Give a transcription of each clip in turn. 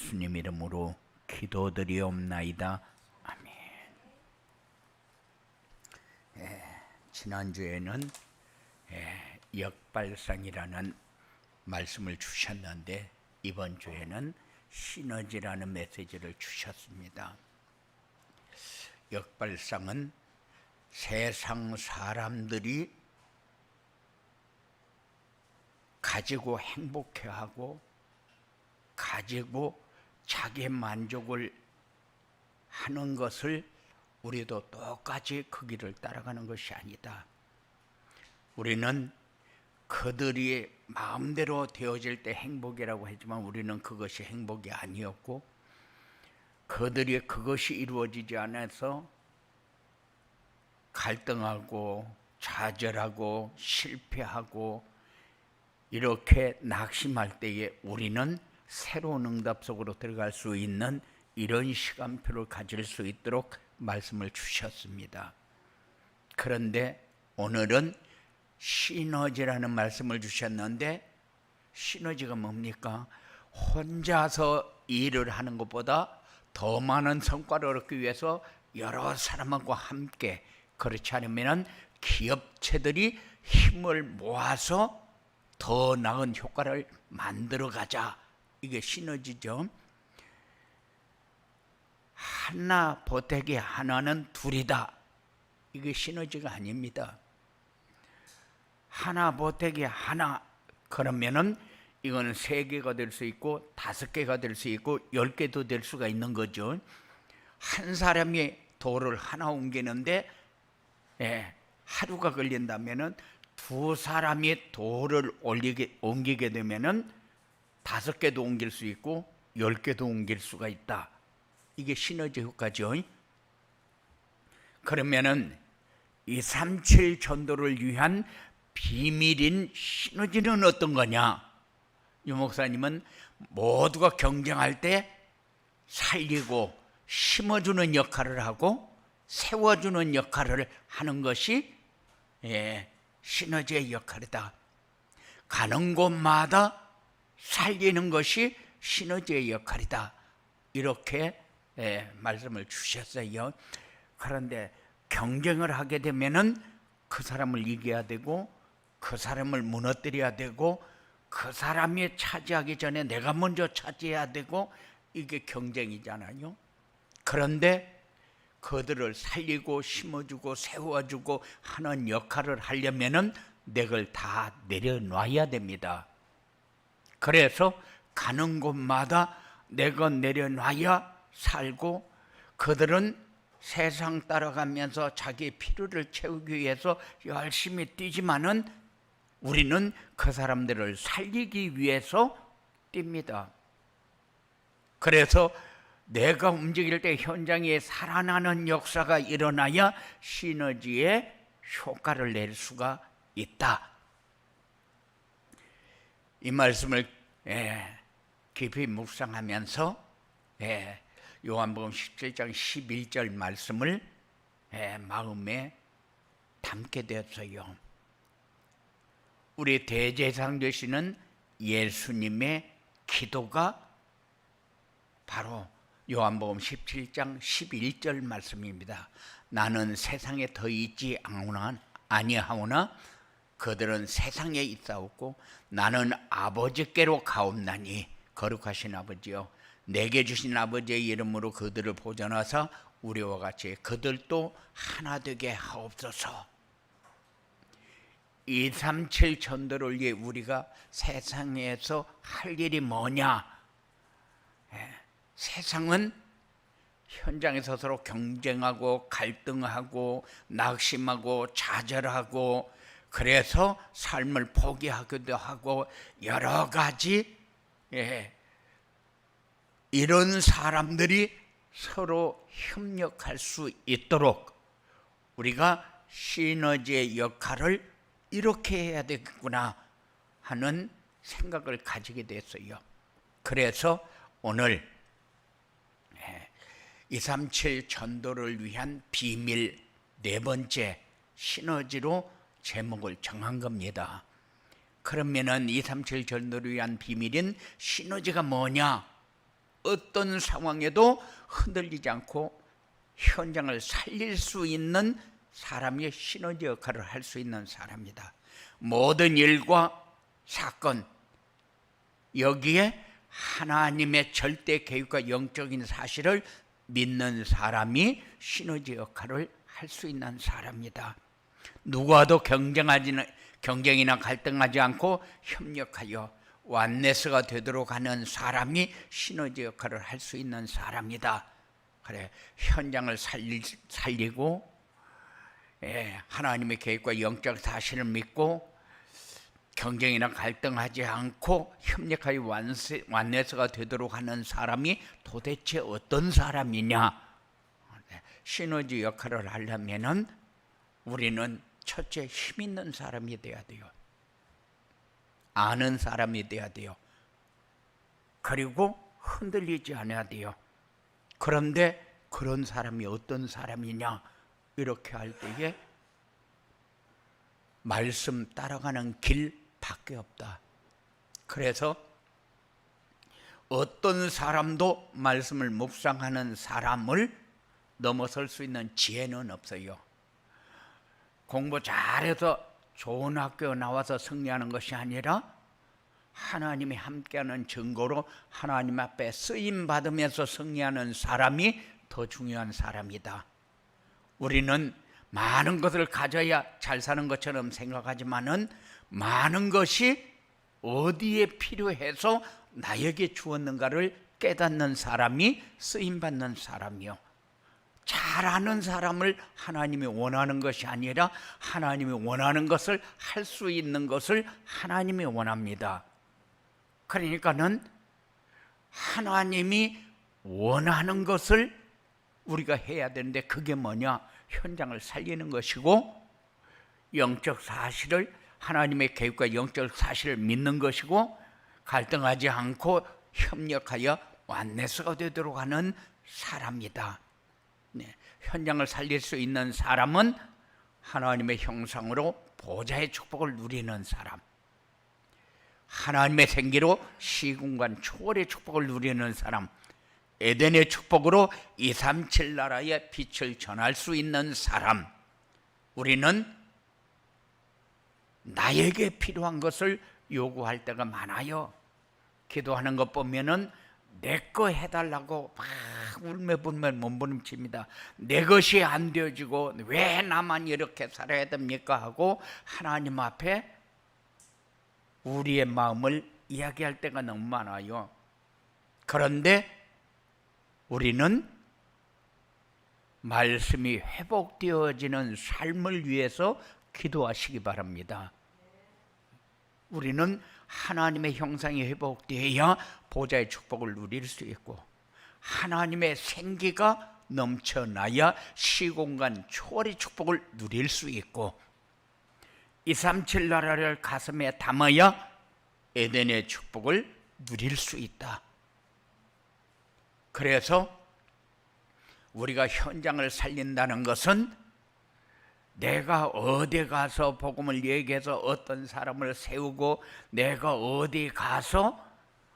예수님 이름으로 기도드리옵나이다. 아멘. 지난주에는 역발상이라는 말씀을 주셨는데 이번 주에는 시너지라는 메시지를 주셨습니다. 역발상은 세상 사람들이 가지고 행복해하고 가지고 자기 만족을 하는 것을 우리도 똑같이 그 길을 따라가는 것이 아니다. 우리는 그들이 마음대로 되어질 때 행복이라고 했지만 우리는 그것이 행복이 아니었고, 그들이 그것이 이루어지지 않아서 갈등하고 좌절하고 실패하고 이렇게 낙심할 때에 우리는 새로운 응답 속으로 들어갈 수 있는 이런 시간표를 가질 수 있도록 말씀을 주셨습니다. 그런데 오늘은 시너지라는 말씀을 주셨는데, 시너지가 뭡니까? 혼자서 일을 하는 것보다 더 많은 성과를 얻기 위해서 여러 사람하고 함께, 그렇지 않으면 기업체들이 힘을 모아서 더 나은 효과를 만들어 가자. 이게 시너지죠. 하나 보태기 하나는 둘이다. 이게 시너지가 아닙니다. 하나 보태기 하나 그러면은 이거는 3개가 될 수 있고 5개가 될 수 있고 10개도 될 수가 있는 거죠. 한 사람이 돌을 하나 옮기는데 하루가 걸린다면은 2 사람이 돌을 옮기게 되면은 5개도 옮길 수 있고 10개도 옮길 수가 있다. 이게 시너지 효과죠. 그러면은 237 전도를 위한 비밀인 시너지는 어떤 거냐? 유 목사님은 모두가 경쟁할 때 살리고 심어주는 역할을 하고 세워주는 역할을 하는 것이 시너지의 역할이다. 가는 곳마다 살리는 것이 시너지의 역할이다. 이렇게 말씀을 주셨어요. 그런데 경쟁을 하게 되면은 그 사람을 이겨야 되고 그 사람을 무너뜨려야 되고 그 사람이 차지하기 전에 내가 먼저 차지해야 되고, 이게 경쟁이잖아요. 그런데 그들을 살리고 심어주고 세워주고 하는 역할을 하려면은 내 걸 다 내려놔야 됩니다. 그래서 가는 곳마다 내 것 내려놔야 살고, 그들은 세상 따라가면서 자기 필요를 채우기 위해서 열심히 뛰지만은 우리는 그 사람들을 살리기 위해서 뜁니다. 그래서 내가 움직일 때 현장에 살아나는 역사가 일어나야 시너지의 효과를 낼 수가 있다. 이 말씀을 깊이 묵상하면서 요한복음 17장 11절 말씀을 마음에 담게 되었어요. 우리 대제사장 되시는 예수님의 기도가 바로 요한복음 17장 11절 말씀입니다. 나는 세상에 더 있지 아니하오나 그들은 세상에 있사옵고 나는 아버지께로 가옵나니, 거룩하신 아버지여, 내게 주신 아버지의 이름으로 그들을 보존하사 우리와 같이 그들도 하나 되게 하옵소서. 237 전도를 위해 우리가 세상에서 할 일이 뭐냐? 세상은 현장에서 서로 경쟁하고 갈등하고 낙심하고 좌절하고, 그래서 삶을 포기하기도 하고 여러 가지 이런 사람들이 서로 협력할 수 있도록 우리가 시너지의 역할을 이렇게 해야 되겠구나 하는 생각을 가지게 됐어요. 그래서 오늘 237 전도를 위한 비밀 4번째 시너지로 제목을 정한 겁니다. 그러면은 237 전도를 위한 비밀인 시너지가 뭐냐? 어떤 상황에도 흔들리지 않고 현장을 살릴 수 있는 사람이 시너지 역할을 할 수 있는 사람이다. 모든 일과 사건, 여기에 하나님의 절대 계획과 영적인 사실을 믿는 사람이 시너지 역할을 할 수 있는 사람이다. 누구와도 경쟁이나 갈등하지 않고 협력하여 완네스가 되도록 하는 사람이 시너지 역할을 할 수 있는 사람이다. 그래, 현장을 살리고 하나님의 계획과 영적 사실을 믿고 경쟁이나 갈등하지 않고 협력하여 완네스가 되도록 하는 사람이 도대체 어떤 사람이냐? 시너지 역할을 하려면은 우리는 첫째 힘 있는 사람이 돼야 돼요. 아는 사람이 돼야 돼요. 그리고 흔들리지 않아야 돼요. 그런데 그런 사람이 어떤 사람이냐? 이렇게 할 때에 말씀 따라가는 길밖에 없다. 그래서 어떤 사람도 말씀을 묵상하는 사람을 넘어설 수 있는 지혜는 없어요. 공부 잘해서 좋은 학교 나와서 승리하는 것이 아니라 하나님이 함께하는 증거로 하나님 앞에 쓰임받으면서 승리하는 사람이 더 중요한 사람이다. 우리는 많은 것을 가져야 잘 사는 것처럼 생각하지만은 많은 것이 어디에 필요해서 나에게 주었는가를 깨닫는 사람이 쓰임받는 사람이요. 잘 아는 사람을 하나님이 원하는 것이 아니라 하나님이 원하는 것을 할 수 있는 것을 하나님이 원합니다. 그러니까는 하나님이 원하는 것을 우리가 해야 되는데 그게 뭐냐? 현장을 살리는 것이고 영적 사실을 하나님의 계획과 영적 사실을 믿는 것이고 갈등하지 않고 협력하여 완네스가 되도록 하는 사람이다. 현장을 살릴 수 있는 사람은 하나님의 형상으로 보좌의 축복을 누리는 사람, 하나님의 생기로 시공간 초월의 축복을 누리는 사람, 에덴의 축복으로 237 나라의 빛을 전할 수 있는 사람. 우리는 나에게 필요한 것을 요구할 때가 많아요. 기도하는 것 보면은 내 거 해달라고 막 울며불며 몸부림칩니다. 내 것이 안 되어지고 왜 나만 이렇게 살아야 됩니까? 하고 하나님 앞에 우리의 마음을 이야기할 때가 너무 많아요. 그런데 우리는 말씀이 회복되어지는 삶을 위해서 기도하시기 바랍니다. 우리는 하나님의 형상이 회복되어야 보좌의 축복을 누릴 수 있고 하나님의 생기가 넘쳐나야 시공간 초월의 축복을 누릴 수 있고 237 나라를 가슴에 담아야 에덴의 축복을 누릴 수 있다. 그래서 우리가 현장을 살린다는 것은 내가 어디 가서 복음을 얘기해서 어떤 사람을 세우고 내가 어디 가서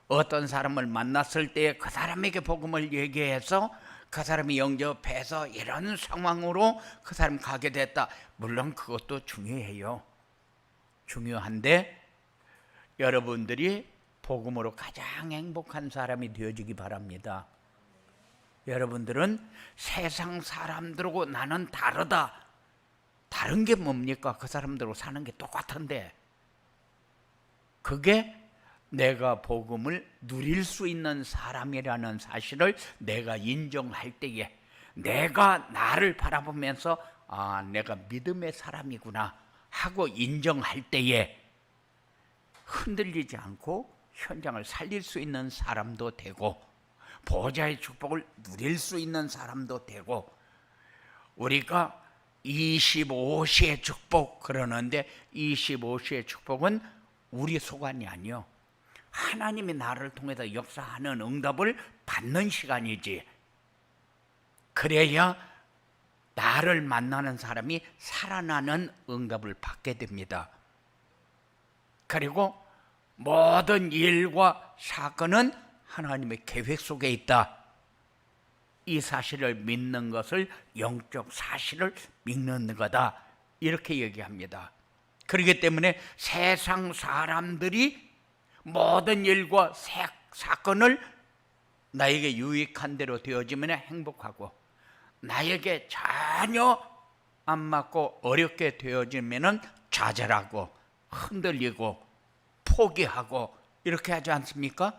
어떤 사람을 만났을 때 그 사람에게 복음을 얘기해서 그 사람이 영접해서 이런 상황으로 그 사람 가게 됐다. 물론 그것도 중요해요. 중요한데 여러분들이 복음으로 가장 행복한 사람이 되어지기 바랍니다. 여러분들은 세상 사람들하고 나는 다르다. 다른 게 뭡니까? 그 사람들하고 사는 게 똑같은데 그게 내가 복음을 누릴 수 있는 사람이라는 사실을 내가 인정할 때에 내가 나를 바라보면서 아, 내가 믿음의 사람이구나 하고 인정할 때에 흔들리지 않고 현장을 살릴 수 있는 사람도 되고 보좌의 축복을 누릴 수 있는 사람도 되고 우리가 25시의 축복 그러는데 25시의 축복은 우리 소관이 아니요. 하나님이 나를 통해서 역사하는 응답을 받는 시간이지. 그래야 나를 만나는 사람이 살아나는 응답을 받게 됩니다. 그리고 모든 일과 사건은 하나님의 계획 속에 있다. 이 사실을 믿는 것을 영적 사실을 믿는 거다. 이렇게 얘기합니다. 그렇기 때문에 세상 사람들이 모든 일과 사건을 나에게 유익한 대로 되어지면 행복하고, 나에게 전혀 안 맞고 어렵게 되어지면 좌절하고 흔들리고 포기하고 이렇게 하지 않습니까?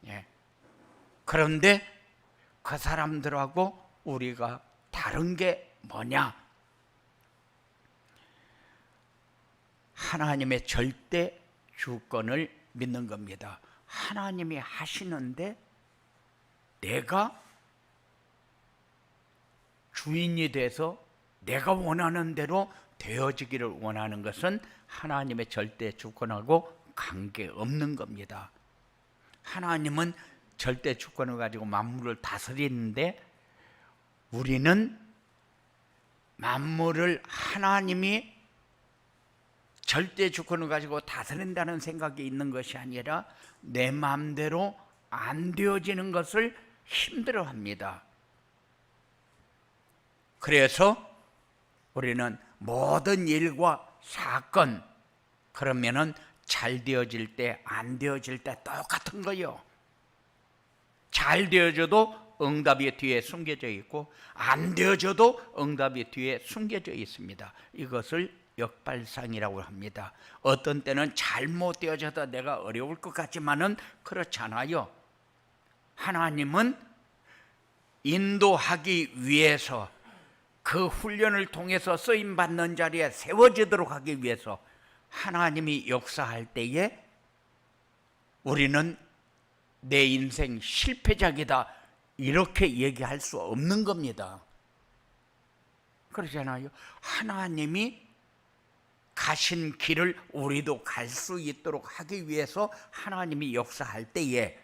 예. 그런데 그 사람들하고 우리가 다른 게 뭐냐? 하나님의 절대 주권을 믿는 겁니다. 하나님이 하시는데 내가 주인이 돼서 내가 원하는 대로 되어지기를 원하는 것은 하나님의 절대 주권하고 관계없는 겁니다. 하나님은 절대 주권을 가지고 만물을 다스리는데, 우리는 만물을 하나님이 절대 주권을 가지고 다스린다는 생각이 있는 것이 아니라 내 마음대로 안 되어지는 것을 힘들어합니다. 그래서 우리는 모든 일과 사건, 그러면은 잘 되어질 때 안 되어질 때 똑같은 거요. 잘 되어져도 응답이 뒤에 숨겨져 있고 안 되어져도 응답이 뒤에 숨겨져 있습니다. 이것을 역발상이라고 합니다. 어떤 때는 잘못되어져도 내가 어려울 것 같지만은 그렇잖아요. 하나님은 인도하기 위해서 그 훈련을 통해서 쓰임받는 자리에 세워지도록 하기 위해서 하나님이 역사할 때에 우리는 내 인생 실패작이다 이렇게 얘기할 수 없는 겁니다. 그러잖아요. 하나님이 가신 길을 우리도 갈 수 있도록 하기 위해서 하나님이 역사할 때에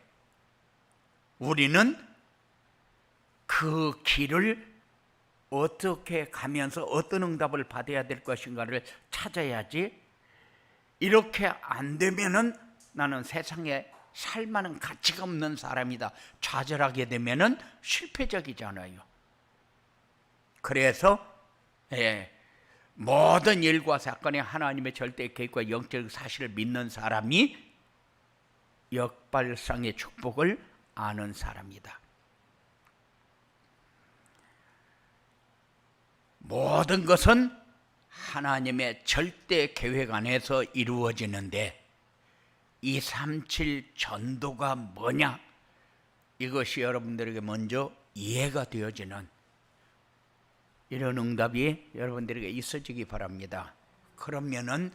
우리는 그 길을 어떻게 가면서 어떤 응답을 받아야 될 것인가를 찾아야지, 이렇게 안 되면은 나는 세상에 살 만한 가치가 없는 사람이다 좌절하게 되면은 실패적이잖아요. 그래서 모든 일과 사건에 하나님의 절대 계획과 영적 사실을 믿는 사람이 역발상의 축복을 아는 사람이다. 모든 것은 하나님의 절대 계획 안에서 이루어지는데 237 전도가 뭐냐? 이것이 여러분들에게 먼저 이해가 되어지는 이런 응답이 여러분들에게 있어지기 바랍니다. 그러면은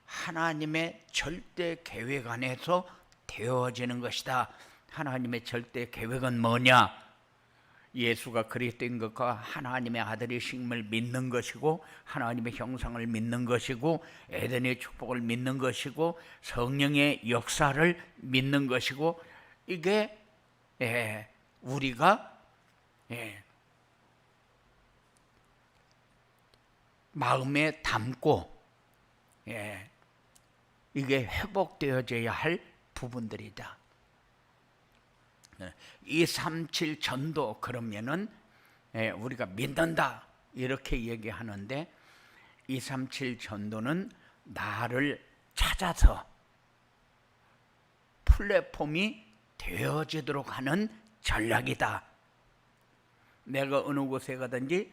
하나님의 절대 계획 안에서 되어지는 것이다. 하나님의 절대 계획은 뭐냐? 예수가 그리스도인 것과 하나님의 아들이심을 믿는 것이고, 하나님의 형상을 믿는 것이고, 에덴의 축복을 믿는 것이고, 성령의 역사를 믿는 것이고, 이게 우리가 마음에 담고 이게 회복되어져야 할 부분들이다. 237 전도 그러면은 우리가 믿는다 이렇게 얘기하는데, 237 전도는 나를 찾아서 플랫폼이 되어지도록 하는 전략이다. 내가 어느 곳에 가든지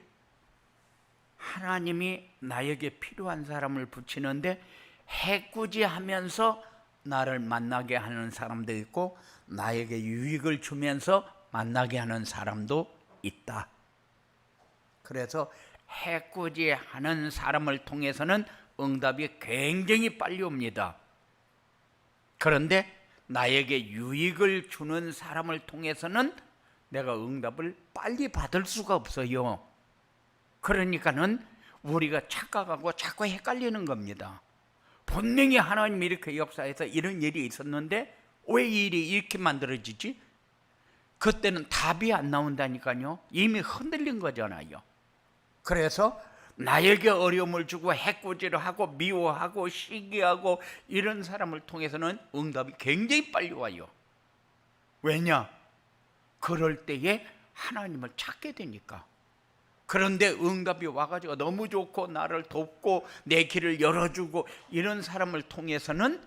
하나님이 나에게 필요한 사람을 붙이는데 해꾸지하면서 나를 만나게 하는 사람도 있고 나에게 유익을 주면서 만나게 하는 사람도 있다. 그래서 해꾸지하는 사람을 통해서는 응답이 굉장히 빨리 옵니다. 그런데 나에게 유익을 주는 사람을 통해서는 내가 응답을 빨리 받을 수가 없어요. 그러니까는 우리가 착각하고 자꾸 헷갈리는 겁니다. 분명히 하나님이 이렇게 역사해서 이런 일이 있었는데 왜 이 일이 이렇게 만들어지지? 그때는 답이 안 나온다니까요. 이미 흔들린 거잖아요. 그래서 나에게 어려움을 주고 해코지를 하고 미워하고 시기하고 이런 사람을 통해서는 응답이 굉장히 빨리 와요. 왜냐? 그럴 때에 하나님을 찾게 되니까. 그런데 응답이 와가지고 너무 좋고 나를 돕고 내 길을 열어주고 이런 사람을 통해서는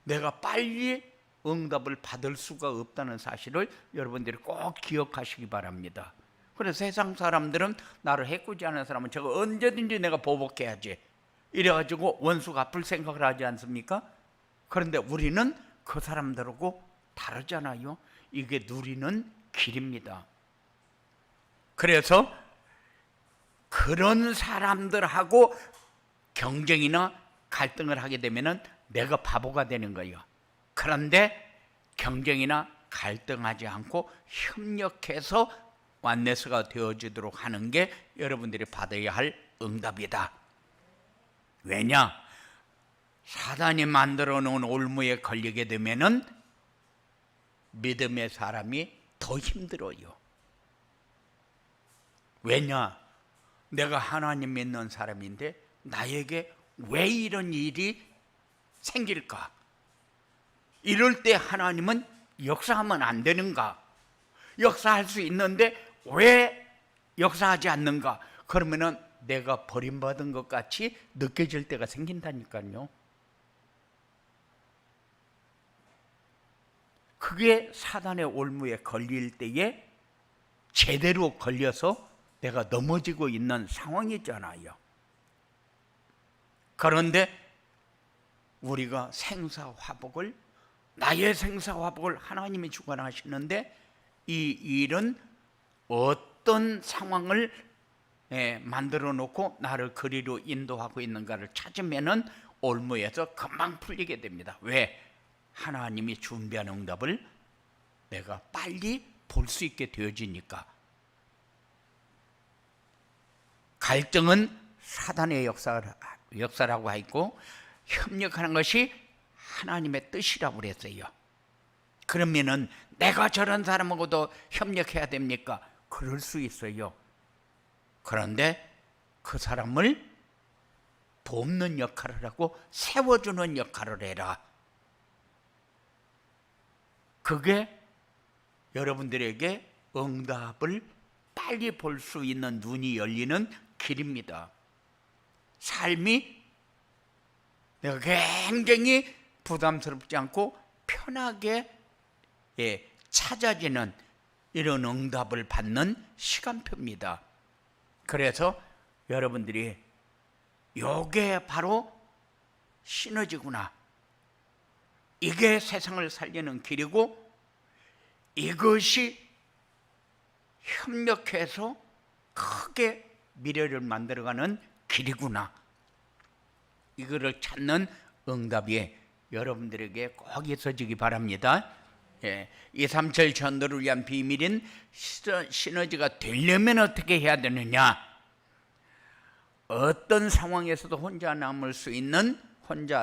내가 빨리 응답을 받을 수가 없다는 사실을 여러분들이 꼭 기억하시기 바랍니다. 그래서 세상 사람들은 나를 해꾸지 않은 사람은 저거 언제든지 내가 보복해야지 이래가지고 원수 갚을 생각을 하지 않습니까? 그런데 우리는 그 사람들하고 다르잖아요. 이게 누리는 길입니다. 그래서 그런 사람들하고 경쟁이나 갈등을 하게 되면 내가 바보가 되는 거예요. 그런데 경쟁이나 갈등하지 않고 협력해서 완네스가 되어지도록 하는 게 여러분들이 받아야 할 응답이다. 왜냐? 사단이 만들어 놓은 올무에 걸리게 되면은 믿음의 사람이 더 힘들어요. 왜냐? 내가 하나님 믿는 사람인데 나에게 왜 이런 일이 생길까? 이럴 때 하나님은 역사하면 안 되는가? 역사할 수 있는데 왜 역사하지 않는가? 그러면은 내가 버림받은 것 같이 느껴질 때가 생긴다니까요. 그게 사단의 올무에 걸릴 때에 제대로 걸려서 내가 넘어지고 있는 상황이잖아요. 그런데 우리가 생사화복을, 나의 생사화복을 하나님이 주관하시는데 이 일은 어떤 상황을 만들어 놓고 나를 그리로 인도하고 있는가를 찾으면은 올무에서 금방 풀리게 됩니다. 왜? 하나님이 준비한 응답을 내가 빨리 볼 수 있게 되어지니까. 갈등은 사단의 역사라고 했고 협력하는 것이 하나님의 뜻이라고 그랬어요. 그러면은 내가 저런 사람하고도 협력해야 됩니까? 그럴 수 있어요. 그런데 그 사람을 돕는 역할을 하고 세워주는 역할을 해라. 그게 여러분들에게 응답을 빨리 볼 수 있는 눈이 열리는 길입니다. 삶이 내가 굉장히 부담스럽지 않고 편하게 찾아지는 이런 응답을 받는 시간표입니다. 그래서 여러분들이 이게 바로 시너지구나. 이게 세상을 살리는 길이고 이것이 협력해서 크게 미래를 만들어가는 길이구나. 이거를 찾는 응답이 여러분들에게 꼭 있어지기 바랍니다. 237 전도를 위한 비밀인 시너지가 되려면 어떻게 해야 되느냐? 어떤 상황에서도 혼자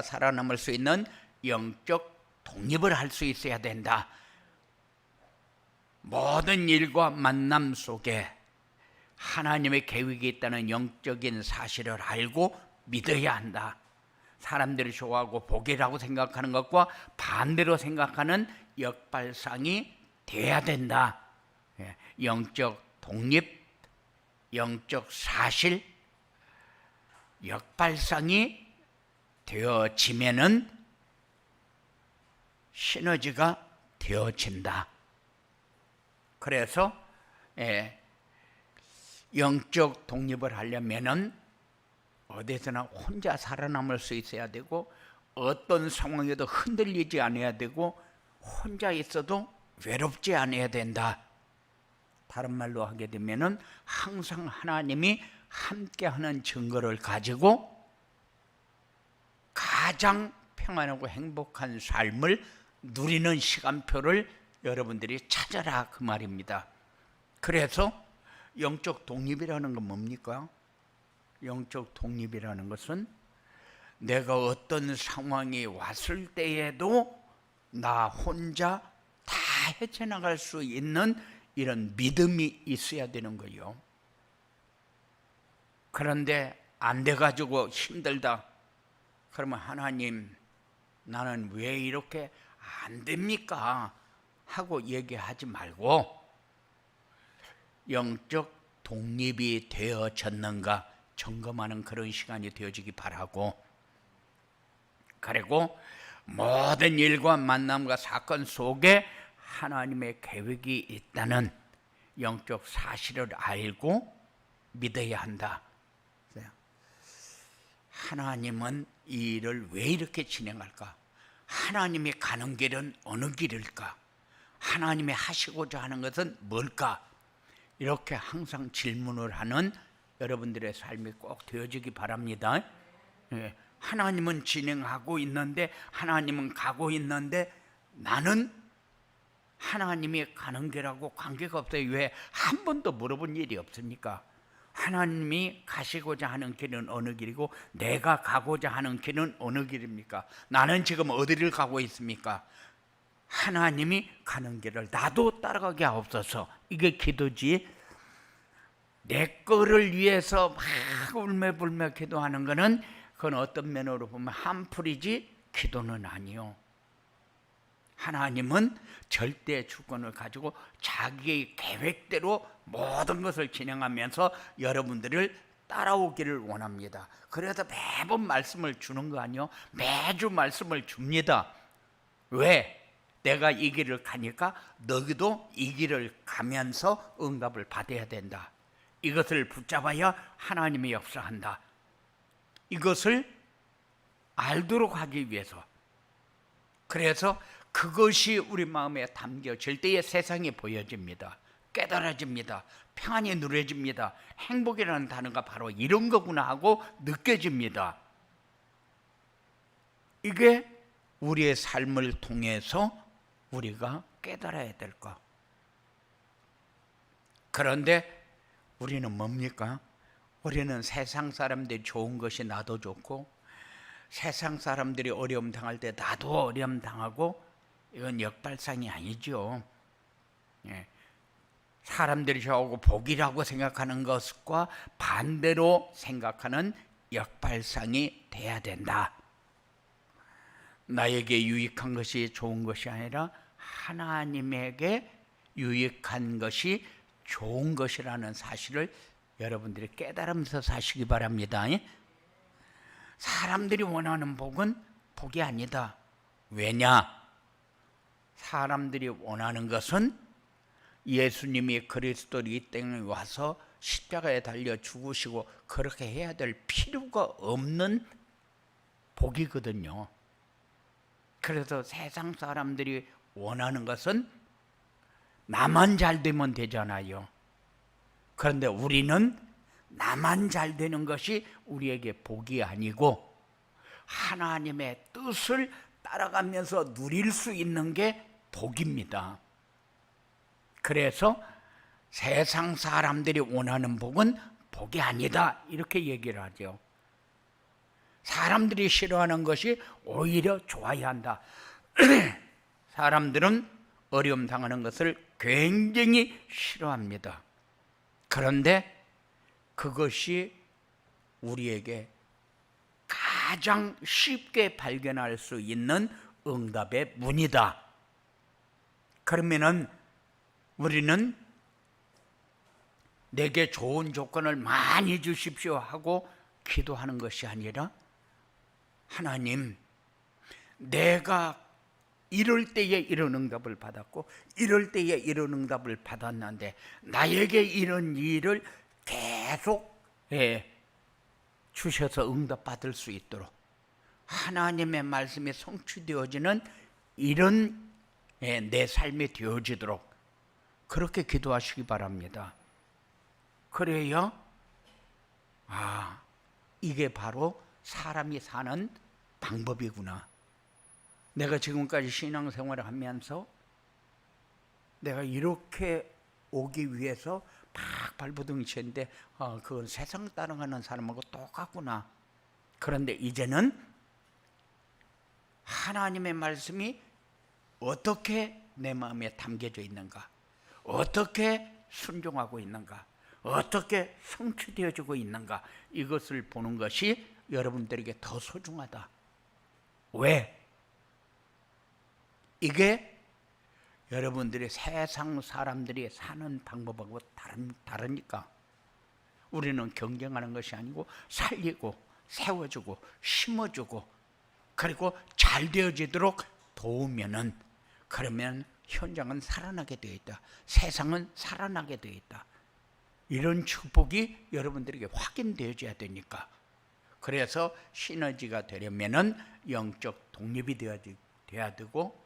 살아남을 수 있는 영적 독립을 할 수 있어야 된다. 모든 일과 만남 속에 하나님의 계획이 있다는 영적인 사실을 알고 믿어야 한다. 사람들이 좋아하고 복이라고 생각하는 것과 반대로 생각하는 역발상이 돼야 된다. 영적 독립, 영적 사실, 역발상이 되어지면은 시너지가 되어진다. 그래서 영적 독립을 하려면은 어디서나 혼자 살아남을 수 있어야 되고 어떤 상황에도 흔들리지 않아야 되고 혼자 있어도 외롭지 않아야 된다. 다른 말로 하게 되면은 항상 하나님이 함께하는 증거를 가지고 가장 평안하고 행복한 삶을 누리는 시간표를 여러분들이 찾아라 그 말입니다. 그래서 영적 독립이라는 건 뭡니까? 영적 독립이라는 것은 내가 어떤 상황이 왔을 때에도 나 혼자 다 헤쳐나갈 수 있는 이런 믿음이 있어야 되는 거예요. 그런데 안 돼가지고 힘들다. 그러면 하나님, 나는 왜 이렇게 안 됩니까? 하고 얘기하지 말고 영적 독립이 되어졌는가 점검하는 그런 시간이 되어지기 바라고, 그리고 모든 일과 만남과 사건 속에 하나님의 계획이 있다는 영적 사실을 알고 믿어야 한다. 하나님은 이 일을 왜 이렇게 진행할까? 하나님이 가는 길은 어느 길일까? 하나님이 하시고자 하는 것은 뭘까? 이렇게 항상 질문을 하는 여러분들의 삶이 꼭 되어지기 바랍니다. 하나님은 진행하고 있는데, 하나님은 가고 있는데 나는 하나님이 가는 길하고 관계가 없어요. 왜? 한 번도 물어본 일이 없습니까? 하나님이 가시고자 하는 길은 어느 길이고 내가 가고자 하는 길은 어느 길입니까? 나는 지금 어디를 가고 있습니까? 하나님이 가는 길을 나도 따라가게 하옵소서. 이게 기도지. 내 거를 위해서 막 울며불며 기도하는 것은 그건 어떤 면으로 보면 한풀이지 기도는 아니요. 하나님은 절대 주권을 가지고 자기의 계획대로 모든 것을 진행하면서 여러분들을 따라오기를 원합니다. 그래서 매번 말씀을 주는 거 아니요? 매주 말씀을 줍니다. 왜? 내가 이 길을 가니까 너희도 이 길을 가면서 응답을 받아야 된다. 이것을 붙잡아야 하나님의 역사한다. 이것을 알도록 하기 위해서. 그래서 그것이 우리 마음에 담겨질 때에 세상이 보여집니다. 깨달아집니다. 평안이 누려집니다. 행복이라는 단어가 바로 이런 거구나 하고 느껴집니다. 이게 우리의 삶을 통해서 우리가 깨달아야 될 것. 그런데 우리는 뭡니까? 우리는 세상 사람들이 좋은 것이 나도 좋고, 세상 사람들이 어려움 당할 때 나도 어려움 당하고, 이건 역발상이 아니죠. 사람들이 저하고 복이라고 생각하는 것과 반대로 생각하는 역발상이 돼야 된다. 나에게 유익한 것이 좋은 것이 아니라 하나님에게 유익한 것이 좋은 것이라는 사실을 여러분들이 깨달으면서 사시기 바랍니다. 사람들이 원하는 복은 복이 아니다. 왜냐? 사람들이 원하는 것은 예수님이 그리스도로 이 땅에 와서 십자가에 달려 죽으시고 그렇게 해야 될 필요가 없는 복이거든요. 그래서 세상 사람들이 원하는 것은 나만 잘 되면 되잖아요. 그런데 우리는 나만 잘 되는 것이 우리에게 복이 아니고 하나님의 뜻을 따라가면서 누릴 수 있는 게 복입니다. 그래서 세상 사람들이 원하는 복은 복이 아니다, 이렇게 얘기를 하죠. 사람들이 싫어하는 것이 오히려 좋아야 한다. 사람들은 어려움 당하는 것을 굉장히 싫어합니다. 그런데 그것이 우리에게 가장 쉽게 발견할 수 있는 응답의 문이다. 그러면은 우리는 내게 좋은 조건을 많이 주십시오 하고 기도하는 것이 아니라, 하나님, 내가 이럴 때에 이런 응답을 받았고 이럴 때에 이런 응답을 받았는데 나에게 이런 일을 계속 주셔서 응답받을 수 있도록 하나님의 말씀이 성취되어지는 이런 내 삶이 되어지도록 그렇게 기도하시기 바랍니다. 그래야 이게 바로 사람이 사는 방법이구나. 내가 지금까지 신앙생활을 하면서 내가 이렇게 오기 위해서 막 발버둥쳤는데 그건 세상 따라가는 사람하고 똑같구나. 그런데 이제는 하나님의 말씀이 어떻게 내 마음에 담겨져 있는가, 어떻게 순종하고 있는가, 어떻게 성취되어지고 있는가, 이것을 보는 것이 여러분들에게 더 소중하다. 왜? 이게 여러분들이 세상 사람들이 사는 방법하고 다르니까 우리는 경쟁하는 것이 아니고 살리고 세워주고 심어주고 그리고 잘 되어지도록 도우면은 그러면 현장은 살아나게 되어 있다. 세상은 살아나게 되어 있다. 이런 축복이 여러분들에게 확인되어져야 되니까. 그래서 시너지가 되려면은 영적 독립이 되어야 되고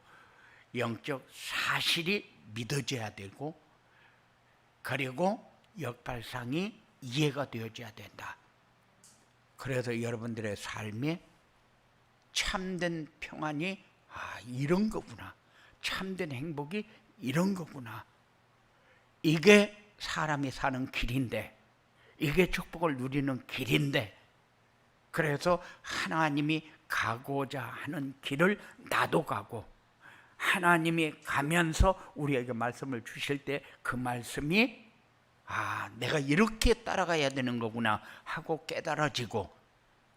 영적 사실이 믿어져야 되고 그리고 역발상이 이해가 되어져야 된다. 그래서 여러분들의 삶에 참된 평안이 이런 거구나. 참된 행복이 이런 거구나. 이게 사람이 사는 길인데 이게 축복을 누리는 길인데 그래서 하나님이 가고자 하는 길을 나도 가고 하나님이 가면서 우리에게 말씀을 주실 때 그 말씀이 내가 이렇게 따라가야 되는 거구나 하고 깨달아지고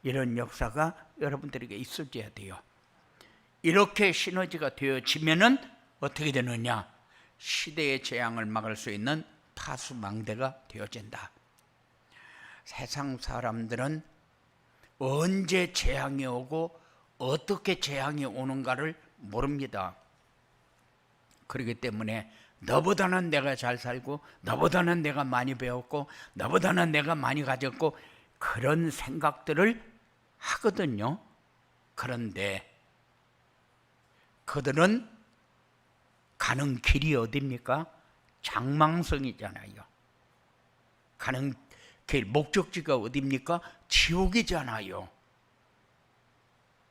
이런 역사가 여러분들에게 있어져야 돼요. 이렇게 시너지가 되어지면은 어떻게 되느냐? 시대의 재앙을 막을 수 있는 파수망대가 되어진다. 세상 사람들은 언제 재앙이 오고 어떻게 재앙이 오는가를 모릅니다. 그렇기 때문에 너보다는 내가 잘 살고 너보다는 내가 많이 배웠고 너보다는 내가 많이 가졌고 그런 생각들을 하거든요. 그런데 그들은 가는 길이 어디입니까? 장망성이잖아요. 가는 길, 목적지가 어디입니까? 지옥이잖아요.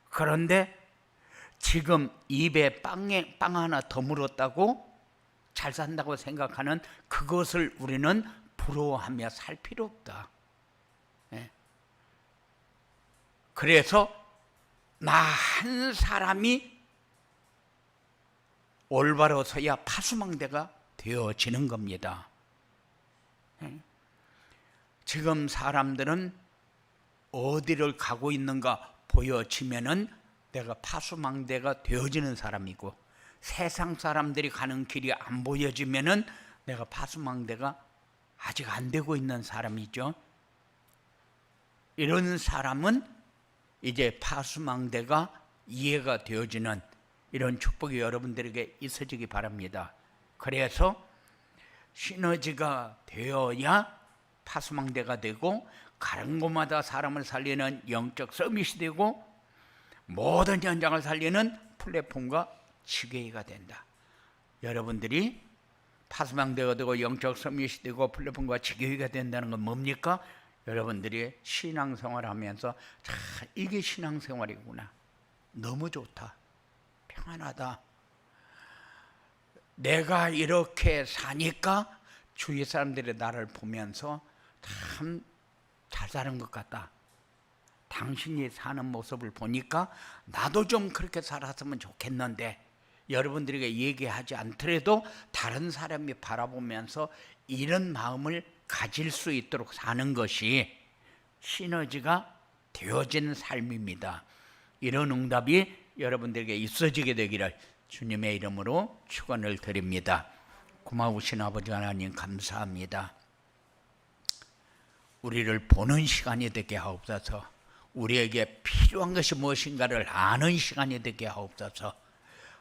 그런데 지금 입에 빵 하나 더 물었다고 잘 산다고 생각하는 그것을 우리는 부러워하며 살 필요 없다. 그래서 나 한 사람이 올바로 서야 파수망대가 되어지는 겁니다. 지금 사람들은 어디를 가고 있는가 보여지면은 내가 파수망대가 되어지는 사람이고 세상 사람들이 가는 길이 안 보여지면은 내가 파수망대가 아직 안 되고 있는 사람이죠. 이런 사람은 이제 파수망대가 이해가 되어지는 이런 축복이 여러분들에게 있어지기 바랍니다. 그래서 시너지가 되어야 파수망대가 되고 가는 곳마다 사람을 살리는 영적 서밋이 되고 모든 현장을 살리는 플랫폼과 지게이가 된다. 여러분들이 파수망대가 되고 영적 서밋이 되고 플랫폼과 지게이가 된다는 건 뭡니까? 여러분들이 신앙생활 하면서 이게 신앙생활이구나. 너무 좋다. 평안하다. 내가 이렇게 사니까 주위 사람들이 나를 보면서 참 잘 사는 것 같다. 당신이 사는 모습을 보니까 나도 좀 그렇게 살았으면 좋겠는데 여러분들에게 얘기하지 않더라도 다른 사람이 바라보면서 이런 마음을 가질 수 있도록 사는 것이 시너지가 되어진 삶입니다. 이런 응답이 여러분들에게 있어지게 되기를 주님의 이름으로 축원을 드립니다. 고마우신 아버지 하나님 감사합니다. 우리를 보는 시간이 되게 하옵소서. 우리에게 필요한 것이 무엇인가를 아는 시간이 되게 하옵소서.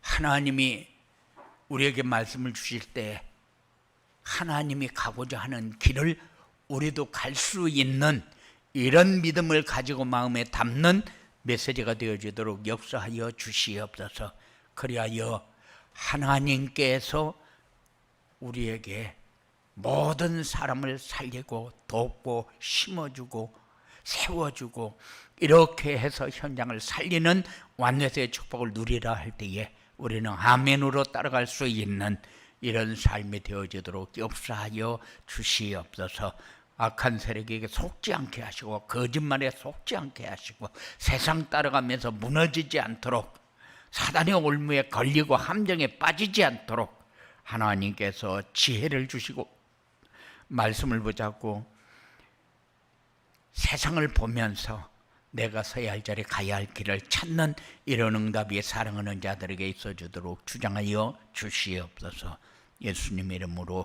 하나님이 우리에게 말씀을 주실 때 하나님이 가고자 하는 길을 우리도 갈 수 있는 이런 믿음을 가지고 마음에 담는 메시지가 되어지도록 역사하여 주시옵소서. 그리하여 하나님께서 우리에게 모든 사람을 살리고 돕고 심어주고 세워주고 이렇게 해서 현장을 살리는 완회의 축복을 누리라 할 때에 우리는 아멘으로 따라갈 수 있는 이런 삶이 되어지도록 역사하여 주시옵소서. 악한 세력에게 속지 않게 하시고 거짓말에 속지 않게 하시고 세상 따라가면서 무너지지 않도록 사단의 올무에 걸리고 함정에 빠지지 않도록 하나님께서 지혜를 주시고 말씀을 붙잡고 세상을 보면서 내가 서야 할 자리에 가야 할 길을 찾는 이런 응답이 사랑하는 자들에게 있어 주도록 주장하여 주시옵소서. 예수님 이름으로